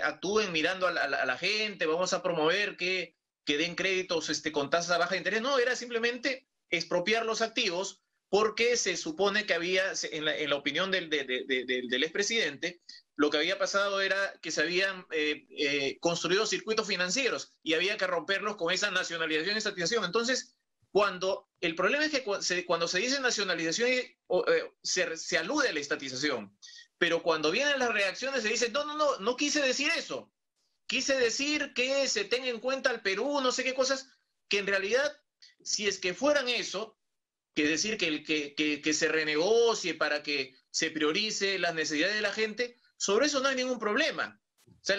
actúen mirando a la gente, vamos a promover que den créditos con tasa baja de interés. No, era simplemente expropiar los activos porque se supone que había, en la opinión del expresidente, lo que había pasado era que se habían construido circuitos financieros y había que romperlos con esa nacionalización y estatización. Entonces, el problema es que cuando se dice nacionalización se alude a la estatización, pero cuando vienen las reacciones se dice, no quise decir eso. Quise decir que se tenga en cuenta al Perú, no sé qué cosas, que en realidad, si es que fueran eso, que decir que se renegocie para que se priorice las necesidades de la gente, sobre eso no hay ningún problema. O sea,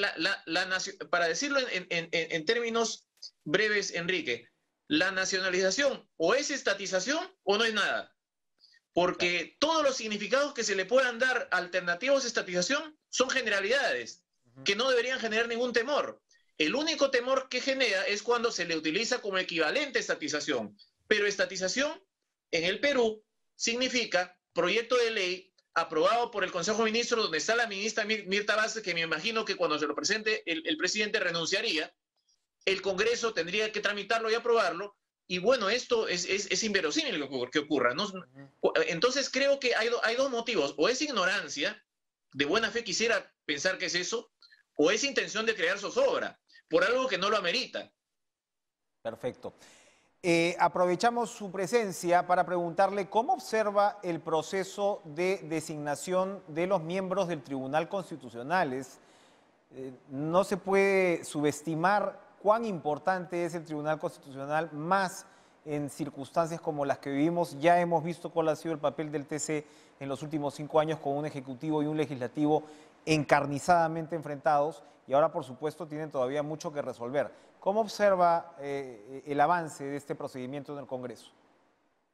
para decirlo en términos breves, Enrique, la nacionalización o es estatización o no es nada. Porque todos los significados que se le puedan dar alternativos a estatización son generalidades que no deberían generar ningún temor. El único temor que genera es cuando se le utiliza como equivalente a estatización. Pero estatización en el Perú significa proyecto de ley aprobado por el Consejo de Ministros, donde está la ministra Mirta Vázquez, que me imagino que cuando se lo presente el presidente renunciaría. El Congreso tendría que tramitarlo y aprobarlo. Y bueno, esto es inverosímil que ocurra, ¿no? Entonces creo que hay dos motivos. O es ignorancia, de buena fe quisiera pensar que es eso, o es intención de crear zozobra, por algo que no lo amerita. Perfecto. Aprovechamos su presencia para preguntarle cómo observa el proceso de designación de los miembros del Tribunal Constitucional. No se puede subestimar cuán importante es el Tribunal Constitucional, más en circunstancias como las que vivimos. Ya hemos visto cuál ha sido el papel del TC en los últimos 5 años, con un Ejecutivo y un Legislativo encarnizadamente enfrentados, y ahora, por supuesto, tienen todavía mucho que resolver. ¿Cómo observa el avance de este procedimiento en el Congreso?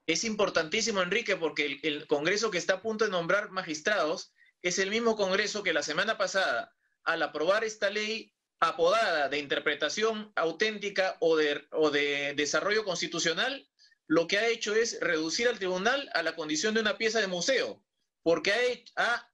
Es importantísimo, Enrique, porque el Congreso que está a punto de nombrar magistrados es el mismo Congreso que la semana pasada, al aprobar esta ley apodada de interpretación auténtica o de desarrollo constitucional, lo que ha hecho es reducir al tribunal a la condición de una pieza de museo, porque ha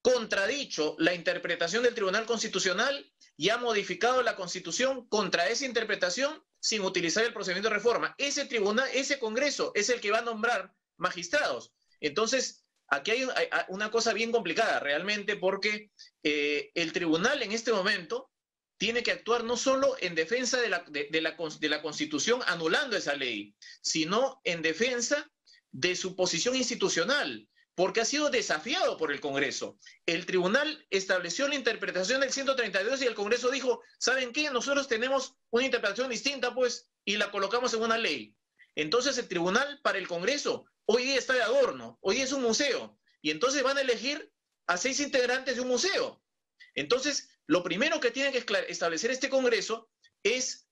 contradicho la interpretación del Tribunal Constitucional y ha modificado la Constitución contra esa interpretación sin utilizar el procedimiento de reforma. Ese tribunal, ese Congreso es el que va a nombrar magistrados. Entonces, aquí hay una cosa bien complicada realmente, porque el tribunal en este momento tiene que actuar no solo en defensa de la Constitución anulando esa ley, sino en defensa de su posición institucional, porque ha sido desafiado por el Congreso. El tribunal estableció la interpretación del 132 y el Congreso dijo, ¿saben qué? Nosotros tenemos una interpretación distinta, pues, y la colocamos en una ley. Entonces el tribunal para el Congreso hoy día está de adorno, hoy día es un museo, y entonces van a elegir a 6 integrantes de un museo. Entonces, lo primero que tiene que establecer este Congreso es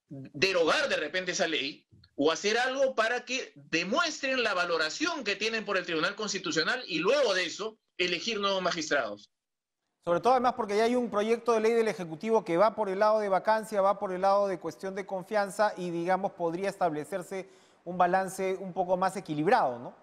derogar de repente esa ley o hacer algo para que demuestren la valoración que tienen por el Tribunal Constitucional y luego de eso elegir nuevos magistrados. Sobre todo además porque ya hay un proyecto de ley del Ejecutivo que va por el lado de vacancia, va por el lado de cuestión de confianza y, digamos, podría establecerse un balance un poco más equilibrado, ¿no?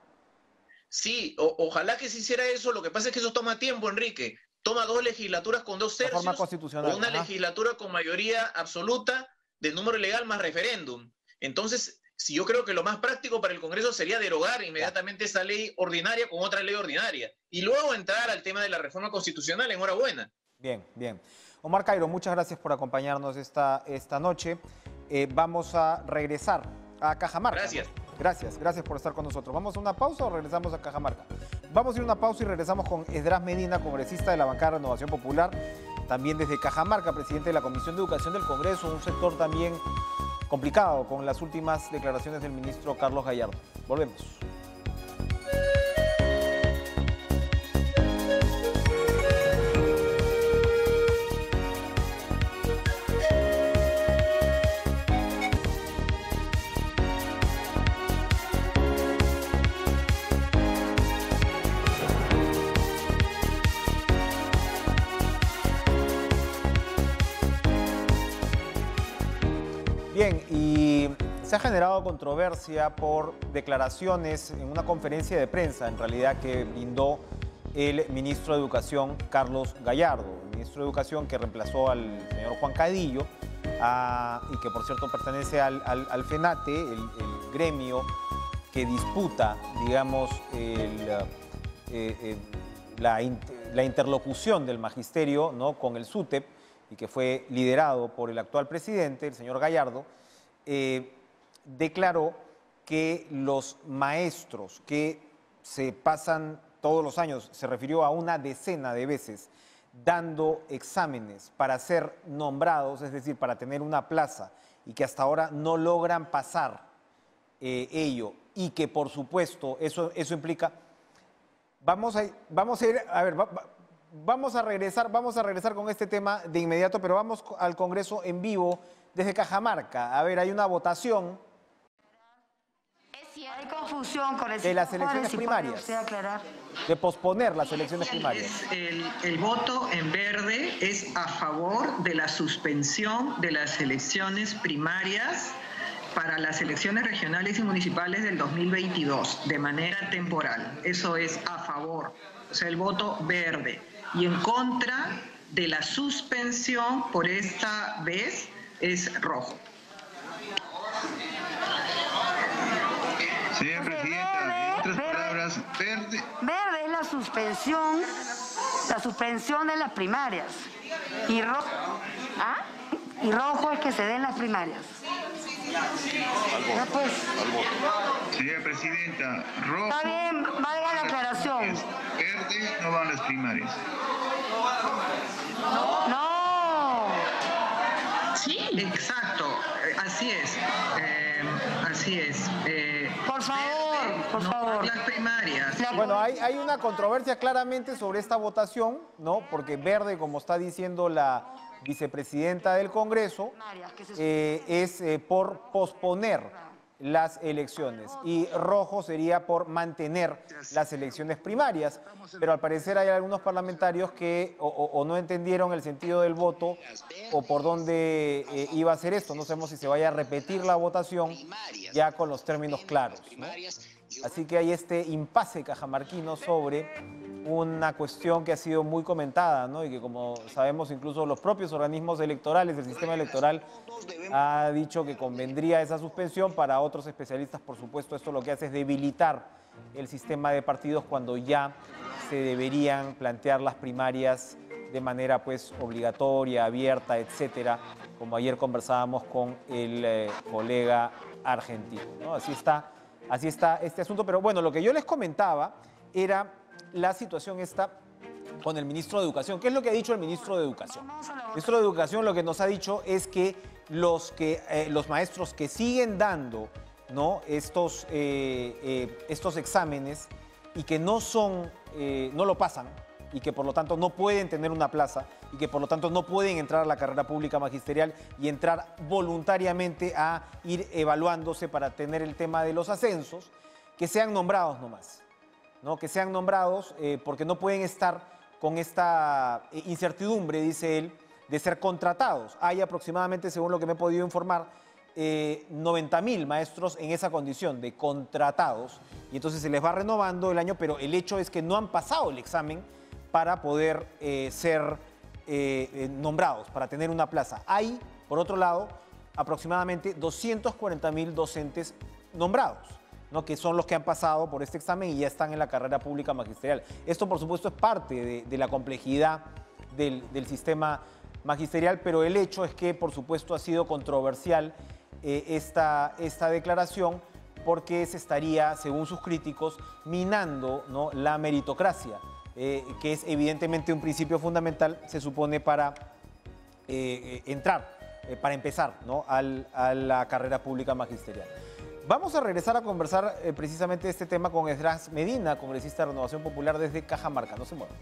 Sí, ojalá que se hiciera eso. Lo que pasa es que eso toma tiempo, Enrique. Toma 2 legislaturas con 2 tercios o una legislatura con mayoría absoluta del número legal más referéndum. Entonces, si yo creo que lo más práctico para el Congreso sería derogar inmediatamente esa ley ordinaria con otra ley ordinaria y luego entrar al tema de la reforma constitucional. Enhorabuena. Bien, bien. Omar Cairo, muchas gracias por acompañarnos esta noche. Vamos a regresar a Cajamarca. Gracias. ¿No? Gracias por estar con nosotros. ¿Vamos a una pausa o regresamos a Cajamarca? Vamos a ir a una pausa y regresamos con Esdras Medina, congresista de la bancada de Renovación Popular, también desde Cajamarca, presidente de la Comisión de Educación del Congreso, un sector también complicado con las últimas declaraciones del ministro Carlos Gallardo. Volvemos. Bien, y se ha generado controversia por declaraciones en una conferencia de prensa, en realidad, que brindó el ministro de Educación, Carlos Gallardo, el ministro de Educación que reemplazó al señor Juan Cadillo, y que por cierto pertenece al FENATE, el gremio que disputa, digamos, la interlocución del magisterio, ¿no?, con el SUTEP, y que fue liderado por el actual presidente, el señor Gallardo, declaró que los maestros que se pasan todos los años, se refirió a una decena de veces, dando exámenes para ser nombrados, es decir, para tener una plaza, y que hasta ahora no logran pasar ello, y que por supuesto eso implica... Vamos a regresar con este tema de inmediato, pero vamos al Congreso en vivo desde Cajamarca. A ver, hay una votación hay confusión con de las elecciones primarias, de posponer las elecciones primarias. El voto en verde es a favor de la suspensión de las elecciones primarias para las elecciones regionales y municipales del 2022, de manera temporal. Eso es a favor, o sea, el voto verde. Y en contra de la suspensión por esta vez es rojo. Señora Presidenta, en otras palabras, verde... Verde es la suspensión de las primarias. Y rojo es que se den las primarias. Señora Presidenta, rojo... Está bien, valga la aclaración. Verde no van las primarias. No. Sí, exacto. Así es. Así es. Por favor. Las primarias. Bueno, hay una controversia claramente sobre esta votación, ¿no? Porque verde, como está diciendo la vicepresidenta del Congreso, es por posponer las elecciones, y rojo sería por mantener las elecciones primarias, pero al parecer hay algunos parlamentarios que o no entendieron el sentido del voto o por dónde iba a ser esto. No sabemos si se vaya a repetir la votación ya con los términos claros, ¿no? Así que hay este impasse cajamarquino sobre una cuestión que ha sido muy comentada, ¿no? Y que, como sabemos, incluso los propios organismos electorales, el sistema electoral, ha dicho que convendría esa suspensión. Para otros especialistas, por supuesto, esto lo que hace es debilitar el sistema de partidos cuando ya se deberían plantear las primarias de manera pues obligatoria, abierta, etcétera, como ayer conversábamos con el colega argentino, ¿no? Así está este asunto. Pero bueno, lo que yo les comentaba era la situación esta con el ministro de Educación. ¿Qué es lo que ha dicho el ministro de Educación? El ministro de Educación lo que nos ha dicho es que los maestros que siguen dando, ¿no?, estos exámenes y que no lo pasan, y que por lo tanto no pueden tener una plaza, y que por lo tanto no pueden entrar a la carrera pública magisterial y entrar voluntariamente a ir evaluándose para tener el tema de los ascensos, que sean nombrados nomás, ¿no? Que sean nombrados porque no pueden estar con esta incertidumbre, dice él, de ser contratados. Hay aproximadamente, según lo que me he podido informar, 90.000 maestros en esa condición de contratados, y entonces se les va renovando el año, pero el hecho es que no han pasado el examen para poder ser nombrados, para tener una plaza. Hay, por otro lado, aproximadamente 240.000 docentes nombrados, ¿no?, que son los que han pasado por este examen y ya están en la carrera pública magisterial. Esto, por supuesto, es parte de la complejidad del sistema magisterial, pero el hecho es que, por supuesto, ha sido controversial esta declaración, porque se estaría, según sus críticos, minando, ¿no?, la meritocracia, que es evidentemente un principio fundamental, se supone, para empezar, ¿no?, a la carrera pública magisterial. Vamos a regresar a conversar precisamente de este tema con Esdras Medina, congresista de Renovación Popular desde Cajamarca. No se muevan.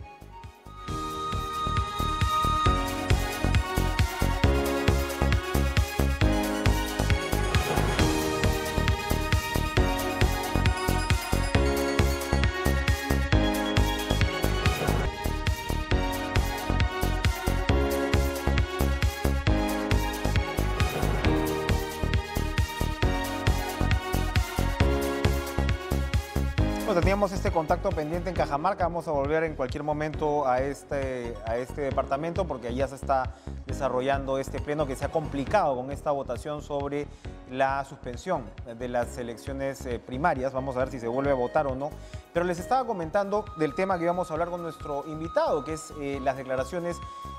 Bueno, teníamos este contacto pendiente en Cajamarca, vamos a volver en cualquier momento a este departamento porque allá se está desarrollando este pleno que se ha complicado con esta votación sobre la suspensión de las elecciones primarias. Vamos a ver si se vuelve a votar o no. Pero les estaba comentando del tema que íbamos a hablar con nuestro invitado, que es las declaraciones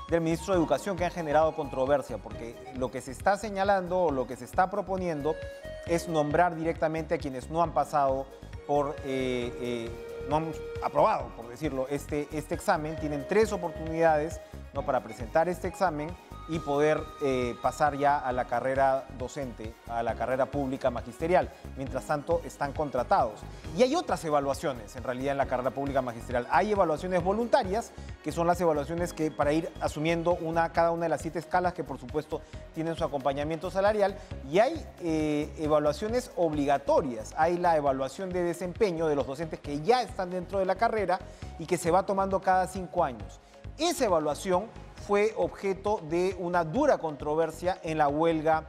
del ministro de Educación que han generado controversia, porque lo que se está señalando o lo que se está proponiendo es nombrar directamente a quienes no han pasado no han aprobado, por decirlo, este examen. Tienen 3 oportunidades, ¿no?, para presentar este examen y poder pasar ya a la carrera docente, a la carrera pública magisterial. Mientras tanto, están contratados. Y hay otras evaluaciones, en realidad, en la carrera pública magisterial. Hay evaluaciones voluntarias, que son las evaluaciones que para ir asumiendo cada una de las 7 escalas, que por supuesto tienen su acompañamiento salarial. Y hay evaluaciones obligatorias. Hay la evaluación de desempeño de los docentes que ya están dentro de la carrera y que se va tomando cada 5 años. Esa evaluación fue objeto de una dura controversia en la huelga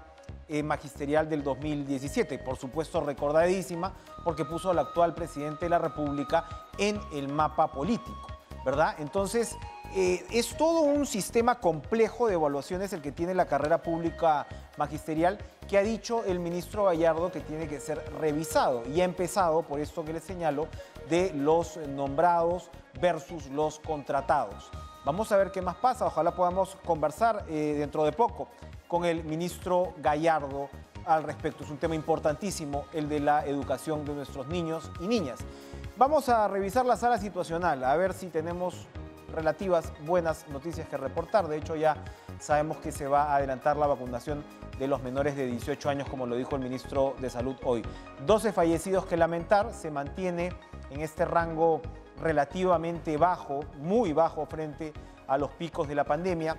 magisterial del 2017, por supuesto recordadísima, porque puso al actual presidente de la República en el mapa político, ¿verdad? Entonces, es todo un sistema complejo de evaluaciones el que tiene la carrera pública magisterial, que ha dicho el ministro Gallardo que tiene que ser revisado, y ha empezado, por esto que les señalo, de los nombrados versus los contratados. Vamos a ver qué más pasa, ojalá podamos conversar dentro de poco con el ministro Gallardo al respecto. Es un tema importantísimo, el de la educación de nuestros niños y niñas. Vamos a revisar la sala situacional, a ver si tenemos relativas buenas noticias que reportar. De hecho, ya sabemos que se va a adelantar la vacunación de los menores de 18 años, como lo dijo el ministro de Salud hoy. 12 fallecidos que lamentar, se mantiene en este rango relativamente bajo, muy bajo frente a los picos de la pandemia.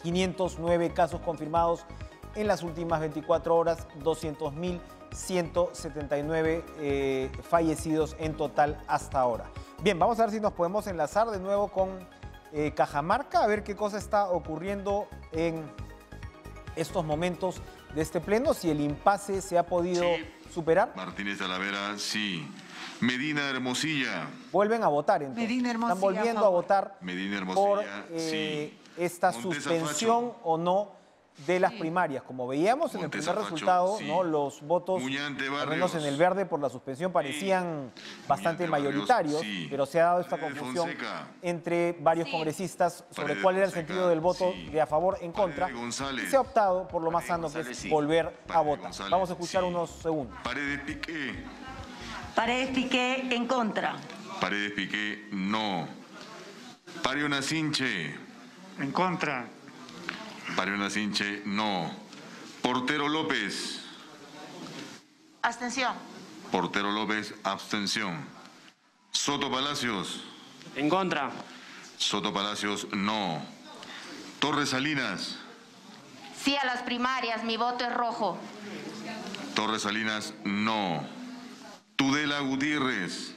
509 casos confirmados en las últimas 24 horas, 200.179 fallecidos en total hasta ahora. Bien, vamos a ver si nos podemos enlazar de nuevo con Cajamarca, a ver qué cosa está ocurriendo en estos momentos de este pleno, si el impasse se ha podido superar. Martínez Talavera, sí. Medina Hermosilla. Vuelven a votar, entonces. Medina Hermosilla, están volviendo a votar Medina Hermosilla, por sí. esta Montesa suspensión Facho. o no de las primarias. Como veíamos en el Montesa primer Facho, resultado, sí. ¿no?, los votos, Muñante al menos Barrios. en el verde, por la suspensión parecían bastante Muñante mayoritarios, Barrios, sí. pero se ha dado esta Paredes confusión Fonseca. entre varios congresistas sobre Paredes cuál era el Fonseca, sentido del voto sí. de a favor en contra. Paredes González. Y se ha optado por lo más Paredes sano, que es González, sí. volver a Paredes votar. González, Vamos a escuchar sí. unos segundos. Paredes Piqué. Paredes Piqué en contra. Paredes Piqué, no. Pariona Sinche. En contra. Pariona Sinche, no. Portero López. Abstención. Portero López, abstención. Soto Palacios. En contra. Soto Palacios, no. Torres Salinas. Sí a las primarias, mi voto es rojo. Torres Salinas, no. Tudela Gutiérrez.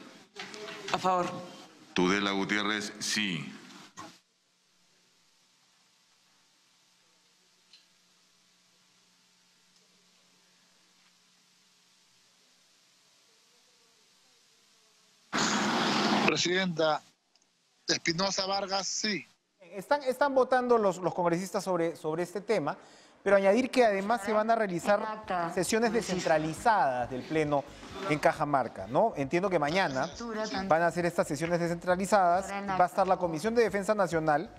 A favor. Tudela Gutiérrez, sí. Presidenta, Espinosa Vargas, sí. Están votando los congresistas sobre este tema, pero añadir que además se van a realizar sesiones descentralizadas del Pleno en Cajamarca, ¿no? Entiendo que mañana van a hacer estas sesiones descentralizadas. Va a estar la Comisión de Defensa Nacional,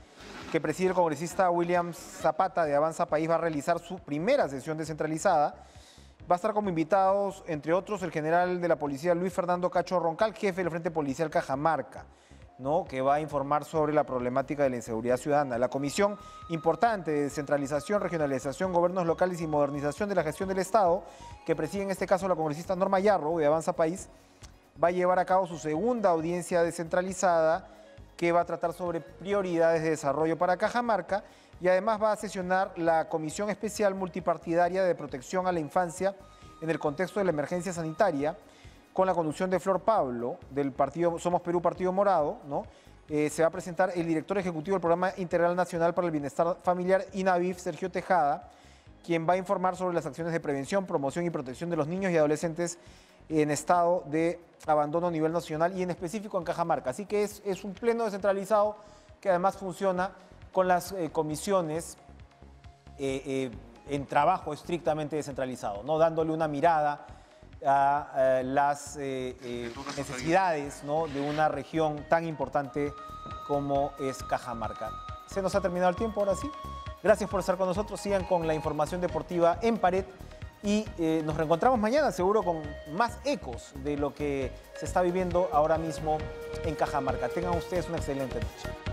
que preside el congresista William Zapata de Avanza País, va a realizar su primera sesión descentralizada. Va a estar como invitados, entre otros, el general de la policía Luis Fernando Cacho Roncal, jefe del Frente Policial Cajamarca, ¿no?, que va a informar sobre la problemática de la inseguridad ciudadana. La Comisión Importante de Descentralización, Regionalización, Gobiernos Locales y Modernización de la Gestión del Estado, que preside en este caso la congresista Norma Yarro de Avanza País, va a llevar a cabo su segunda audiencia descentralizada, que va a tratar sobre prioridades de desarrollo para Cajamarca, y además va a sesionar la Comisión Especial Multipartidaria de Protección a la Infancia en el contexto de la emergencia sanitaria, con la conducción de Flor Pablo, del partido Somos Perú Partido Morado, ¿no? Se va a presentar el director ejecutivo del Programa Integral Nacional para el Bienestar Familiar, INAVIF, Sergio Tejada, quien va a informar sobre las acciones de prevención, promoción y protección de los niños y adolescentes en estado de abandono a nivel nacional y en específico en Cajamarca. Así que es un pleno descentralizado que además funciona con las comisiones en trabajo estrictamente descentralizado, ¿no? Dándole una mirada a las necesidades, ¿no? de una región tan importante como es Cajamarca. Se nos ha terminado el tiempo, ahora sí. Gracias por estar con nosotros. Sigan con la información deportiva en Pared y nos reencontramos mañana, seguro con más ecos de lo que se está viviendo ahora mismo en Cajamarca. Tengan ustedes una excelente noche.